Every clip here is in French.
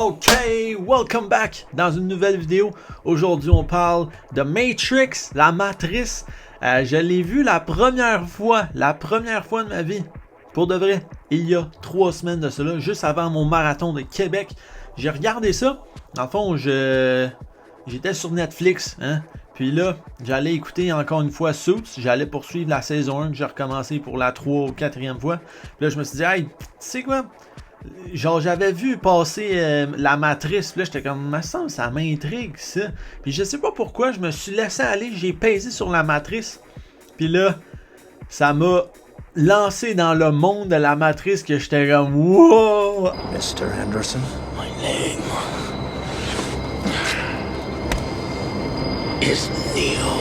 Ok, welcome back dans une nouvelle vidéo. Aujourd'hui, on parle de Matrix, la Matrice. Je l'ai vu la première fois de ma vie, pour de vrai, il y a 3 semaines de cela, juste avant mon marathon de Québec. J'ai regardé ça. Dans le fond, j'étais sur Netflix, hein. Puis là, j'allais écouter encore une fois Suits. J'allais poursuivre la saison 1 que j'ai recommencé pour la 3 ou 4e fois. Puis là, je me suis dit, hey, tu sais quoi? Genre, j'avais vu passer la Matrice, puis là, j'étais comme, me semble, ça m'intrigue, ça. Puis je sais pas pourquoi, je me suis laissé aller, j'ai pesé sur la Matrice. Puis là, ça m'a lancé dans le monde de la Matrice que j'étais comme, wow! Mr. Anderson, my name is Neo.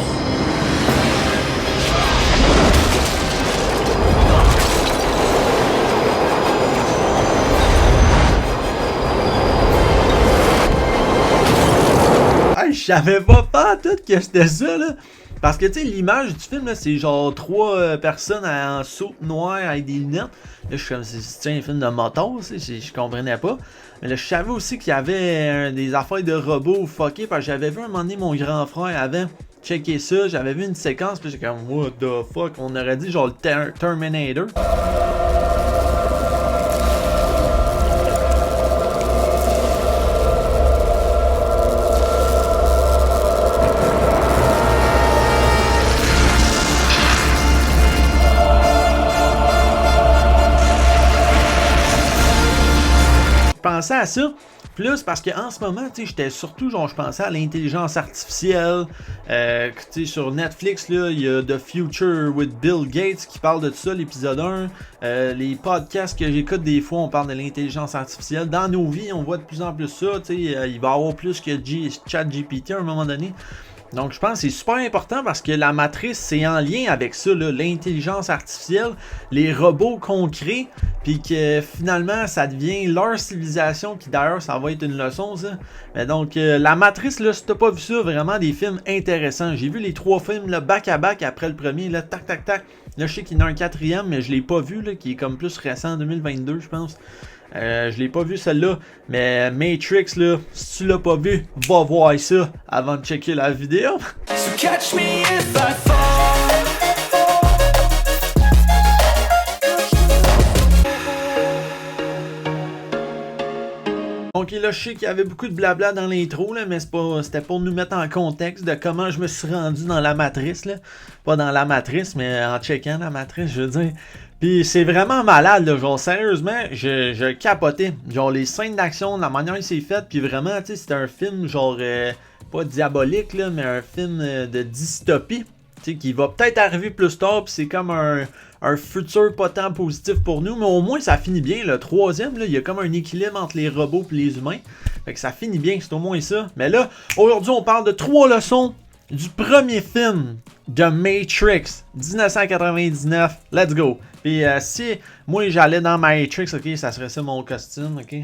Je savais pas tout que c'était ça, là. Parce que, tu sais, l'image du film, là, c'est genre 3 personnes en saut noir avec des lunettes. Là, je suis comme, c'est un film de moto, je comprenais pas. Mais là, je savais aussi qu'il y avait des affaires de robots fuckés. Parce que j'avais vu un moment donné mon grand frère avant checker ça. J'avais vu une séquence, puis j'étais comme, what the fuck. On aurait dit genre le Terminator. Je pensais à ça, plus parce qu'en ce moment, tu sais, j'étais surtout, genre, je pensais à l'intelligence artificielle. Tu sais, sur Netflix, là, il y a The Future with Bill Gates qui parle de tout ça, l'épisode 1. Les podcasts que j'écoute, des fois, on parle de l'intelligence artificielle. Dans nos vies, on voit de plus en plus ça, tu sais, il va y avoir plus que ChatGPT à un moment donné. Donc, je pense que c'est super important parce que la Matrice, c'est en lien avec ça, l'intelligence artificielle, les robots qu'on crée, puis que finalement, ça devient leur civilisation, qui d'ailleurs, ça va être une leçon, ça. Mais donc, la Matrice, là, si t'as pas vu ça, vraiment des films intéressants. J'ai vu les 3 films, là, back-à-back après le premier, là, tac, tac, tac. Là, je sais qu'il y en a un 4e, mais je l'ai pas vu, là, qui est comme plus récent, 2022, je pense. Je l'ai pas vu celle-là, mais Matrix là, si tu l'as pas vu, va voir ça avant de checker la vidéo. So catch me if I fall. Donc là, je sais qu'il y avait beaucoup de blabla dans l'intro, là, mais c'était pour nous mettre en contexte de comment je me suis rendu dans la Matrice, là. Pas dans la Matrice, mais en checkant la Matrice, je veux dire. Puis c'est vraiment malade, là, genre sérieusement, je capotais. Genre les scènes d'action, la manière dont c'est fait, puis vraiment, tu sais, c'était un film genre, pas diabolique, là, mais un film de dystopie, tu sais, qui va peut-être arriver plus tard, puis c'est comme un futur pas tant positif pour nous, mais au moins ça finit bien. Le 3e, là, il y a comme un équilibre entre les robots et les humains, fait que ça finit bien, c'est au moins ça. Mais là, aujourd'hui, on parle de 3 leçons du premier film de Matrix, 1999. Let's go. Puis si moi j'allais dans Matrix, ok, ça serait ça mon costume, ok.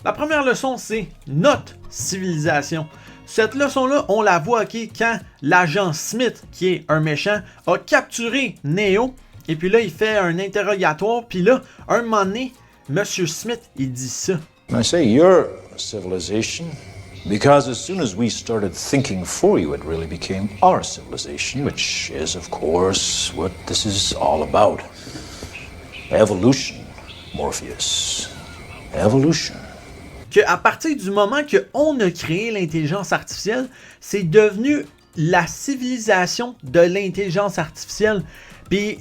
La première leçon, c'est notre civilisation. Cette leçon-là, on la voit, ok, quand l'agent Smith, qui est un méchant, a capturé Neo. Et puis là, il fait un interrogatoire. Puis là, un moment donné, Monsieur Smith, il dit ça. I say your civilization, because as soon as we started thinking for you, it really became our civilization, which is, of course, what this is all about. Evolution, Morpheus. Evolution. Qu'à partir du moment qu'on a créé l'intelligence artificielle, c'est devenu la civilisation de l'intelligence artificielle. Puis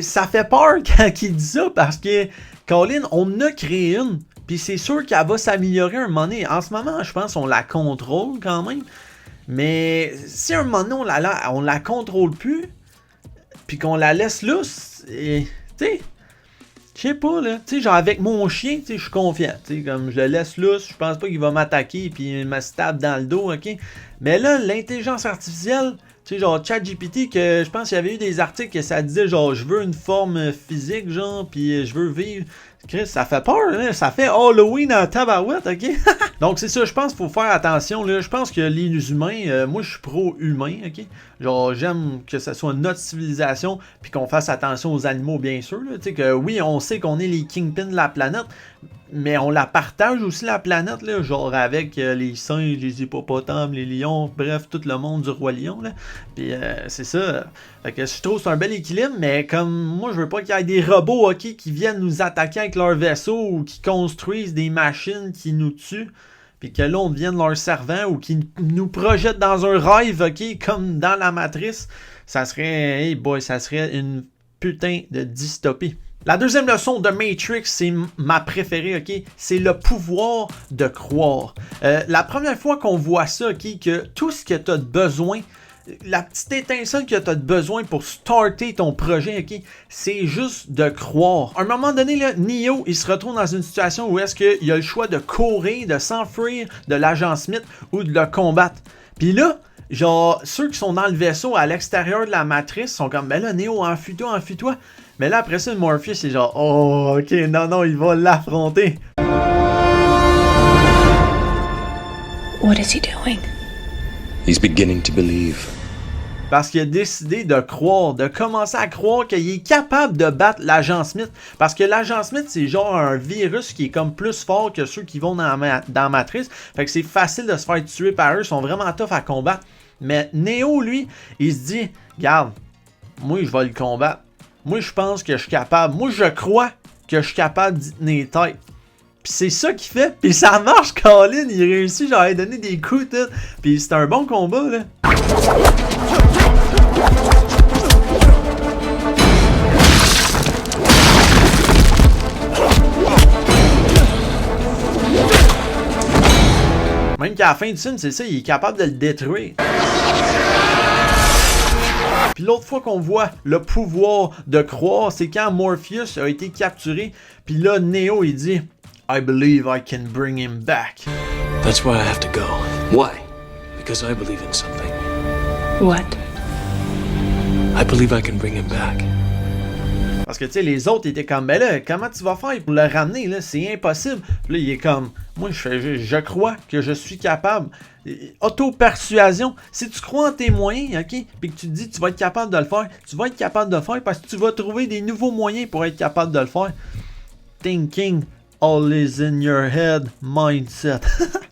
ça fait peur quand il dit ça parce que, Colin, on a créé une. Puis c'est sûr qu'elle va s'améliorer un moment donné. En ce moment, je pense qu'on la contrôle quand même. Mais si un moment donné, on la contrôle plus, puis qu'on la laisse lousse, tu sais, je sais pas, là. Tu sais, genre avec mon chien, tu sais, je suis confiant. Tu sais, comme je le laisse lousse, je pense pas qu'il va m'attaquer puis me stab dans le dos, ok? Mais là, l'intelligence artificielle, tu sais, genre ChatGPT, que je pense qu'il y avait eu des articles que ça disait, genre, je veux une forme physique, genre, puis je veux vivre Chris, ça fait peur, là. Ça fait Halloween en tabarouette, ok? Donc c'est ça, je pense qu'il faut faire attention, là. Je pense que les humains, moi je suis pro-humain, ok? Genre, j'aime que ce soit notre civilisation, puis qu'on fasse attention aux animaux, bien sûr, là. Tu sais que oui, on sait qu'on est les kingpins de la planète, mais on la partage aussi, la planète, là, genre avec les singes, les hippopotames, les lions, bref, tout le monde du roi lion, là. Puis c'est ça. Fait que je trouve que c'est un bel équilibre, mais comme moi, je veux pas qu'il y ait des robots, ok, qui viennent nous attaquer avec leur vaisseau ou qui construisent des machines qui nous tuent, puis que là, on devienne leur servant ou qui nous projettent dans un rêve, ok, comme dans la Matrice. Ça serait, hey boy, ça serait une putain de dystopie. La deuxième leçon de Matrix, c'est ma préférée, ok? C'est le pouvoir de croire. La première fois qu'on voit ça, ok, que tout ce que tu as besoin, la petite étincelle que tu as besoin pour starter ton projet, ok, c'est juste de croire. À un moment donné, là, Neo, il se retrouve dans une situation où est-ce qu'il a le choix de courir, de s'enfuir de l'agent Smith ou de le combattre. Puis là, genre, ceux qui sont dans le vaisseau à l'extérieur de la matrice sont comme, ben là, Neo, enfuis-toi, enfuis-toi. Mais là, après ça, Morpheus, c'est genre, oh, ok, non, il va l'affronter. What is he doing? He's beginning to believe. Parce qu'il a décidé de croire, de commencer à croire qu'il est capable de battre l'agent Smith. Parce que l'agent Smith, c'est genre un virus qui est comme plus fort que ceux qui vont dans Matrice. Fait que c'est facile de se faire tuer par eux, ils sont vraiment tough à combattre. Mais Neo, lui, il se dit, regarde, moi, je vais le combattre. Moi, je pense que je suis capable. Moi, je crois que je suis capable d'y tenir tête. Puis c'est ça qu'il fait. Puis ça marche, Colin. Il réussit, genre, à donner des coups, tout. Puis c'est un bon combat, là. Même qu'à la fin du film, c'est ça, il est capable de le détruire. Puis l'autre fois qu'on voit le pouvoir de croire, c'est quand Morpheus a été capturé. Puis là, Neo, il dit « I believe I can bring him back. » That's why I have to go. Why? Because I believe in something. What? I believe I can bring him back. Parce que, tu sais, les autres étaient comme « Ben là, comment tu vas faire pour le ramener, là? C'est impossible. » Puis là, il est comme « Moi, je crois que je suis capable. » Auto-persuasion. Si tu crois en tes moyens, ok, puis que tu te dis tu vas être capable de le faire, tu vas être capable de le faire parce que tu vas trouver des nouveaux moyens pour être capable de le faire. Thinking all is in your head mindset.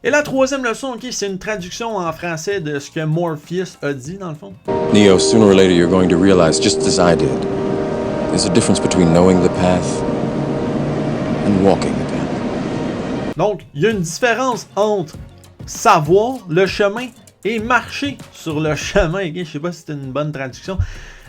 Et la troisième leçon, ok, c'est une traduction en français de ce que Morpheus a dit dans le fond. Neo, sooner or later you're going to realize, just as I did, there's a difference between knowing the path and walking the path. Donc, il y a une différence entre savoir le chemin et marcher sur le chemin. Okay? Je sais pas si c'est une bonne traduction,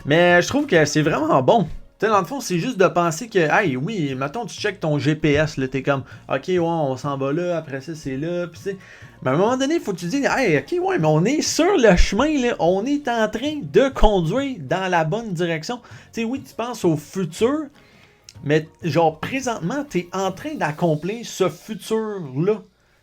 mais je trouve que c'est vraiment bon. Tu sais, dans le fond, c'est juste de penser que, hey, oui, mettons, tu checkes ton GPS, là, t'es comme, ok, ouais, on s'en va là, après ça, c'est là, pis tu sais. Mais à un moment donné, il faut que tu te dises, hey, ok, ouais, mais on est sur le chemin, là, on est en train de conduire dans la bonne direction. Tu sais, oui, tu penses au futur, mais genre, présentement, t'es en train d'accomplir ce futur-là.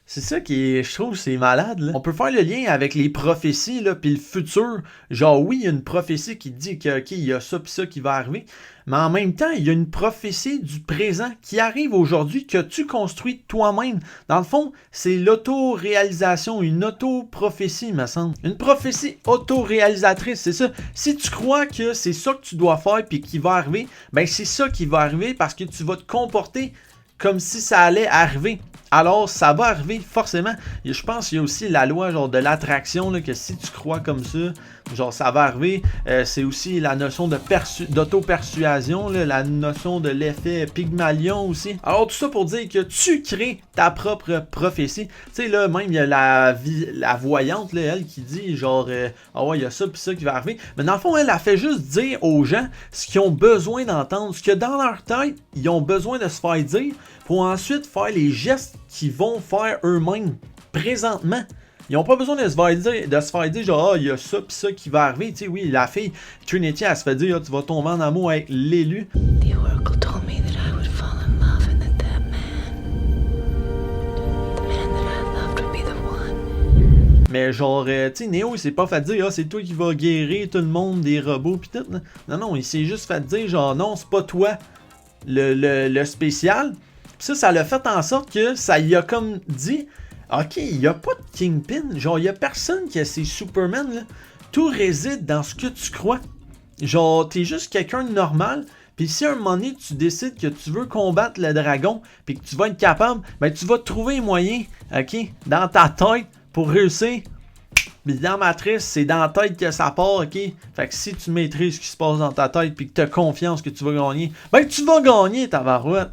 C'est ça qui est, je trouve, c'est malade, là. On peut faire le lien avec les prophéties, là, puis le futur. Genre, oui, il y a une prophétie qui dit que, ok, il y a ça pis ça qui va arriver. Mais en même temps, il y a une prophétie du présent qui arrive aujourd'hui que tu construis toi-même. Dans le fond, c'est l'auto-réalisation, une auto-prophétie, me semble. Une prophétie auto-réalisatrice, c'est ça. Si tu crois que c'est ça que tu dois faire puis qui va arriver, ben c'est ça qui va arriver parce que tu vas te comporter comme si ça allait arriver. Alors, ça va arriver forcément. Et je pense qu'il y a aussi la loi genre de l'attraction, là, que si tu crois comme ça, genre ça va arriver. C'est aussi la notion de d'auto-persuasion, la notion de l'effet Pygmalion aussi. Alors, tout ça pour dire que tu crées ta propre prophétie. Tu sais, là, même il y a la voyante, là, elle, qui dit genre, ah ouais, il y a ça puis ça qui va arriver. Mais dans le fond, elle a fait juste dire aux gens ce qu'ils ont besoin d'entendre, ce que dans leur tête, ils ont besoin de se faire dire pour ensuite faire les gestes qu'ils vont faire eux-mêmes présentement. Ils n'ont pas besoin de se faire dire genre, ah, il y a ça pis ça qui va arriver. Tu sais, oui, la fille Trinity, elle se fait dire, ah, tu vas tomber en amour avec l'élu. The Oracle told me that I would fall in love and that man that I loved would be the one. Mais genre, tu sais, Neo, il s'est pas fait dire, ah, c'est toi qui vas guérir tout le monde des robots pis tout. Non, il s'est juste fait dire, genre, non, c'est pas toi. le spécial. Puis ça l'a fait en sorte que ça y a comme dit, ok, il n'y a pas de Kingpin, genre il n'y a personne qui a ses Superman, là. Tout réside dans ce que tu crois. Genre, t'es juste quelqu'un de normal, puis si à un moment donné tu décides que tu veux combattre le dragon, puis que tu vas être capable, ben tu vas trouver un moyen, ok, dans ta tête pour réussir. Puis dans Matrice, c'est dans la tête que ça part, ok? Fait que si tu maîtrises ce qui se passe dans ta tête, puis que tu as confiance que tu vas gagner, ben tu vas gagner, tabarouette.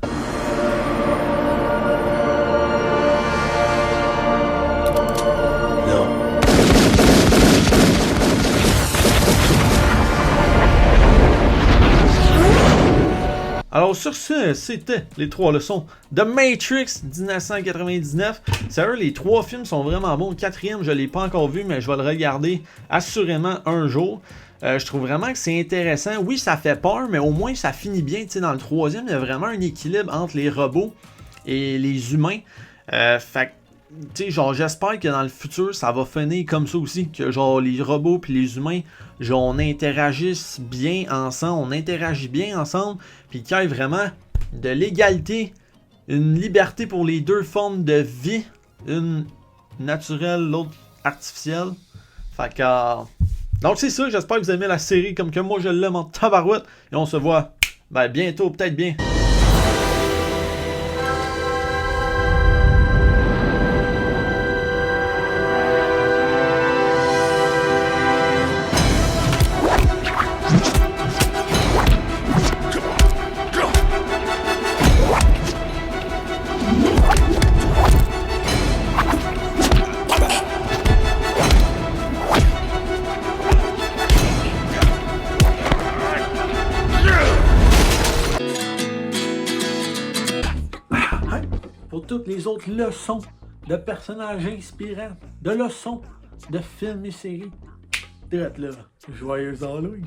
Alors sur ce, c'était les 3 leçons de Matrix 1999. Sérieux, les 3 films sont vraiment bons. Le 4e, je ne l'ai pas encore vu, mais je vais le regarder assurément un jour. Je trouve vraiment que c'est intéressant. Oui, ça fait peur, mais au moins ça finit bien. Tu sais, dans le 3e, il y a vraiment un équilibre entre les robots et les humains. Fait que, tu sais, genre, j'espère que dans le futur, ça va finir comme ça aussi. Que genre, les robots et les humains, genre, on interagisse bien ensemble, on interagit bien ensemble, puis qu'il y ait vraiment de l'égalité, une liberté pour les deux formes de vie, une naturelle, l'autre artificielle. Fait que... donc c'est ça, j'espère que vous aimez la série comme que moi je l'aime en tabarouette, et on se voit bientôt, peut-être bien. Pour toutes les autres leçons de personnages inspirants, de leçons de films et séries. Direct là, joyeux Halloween!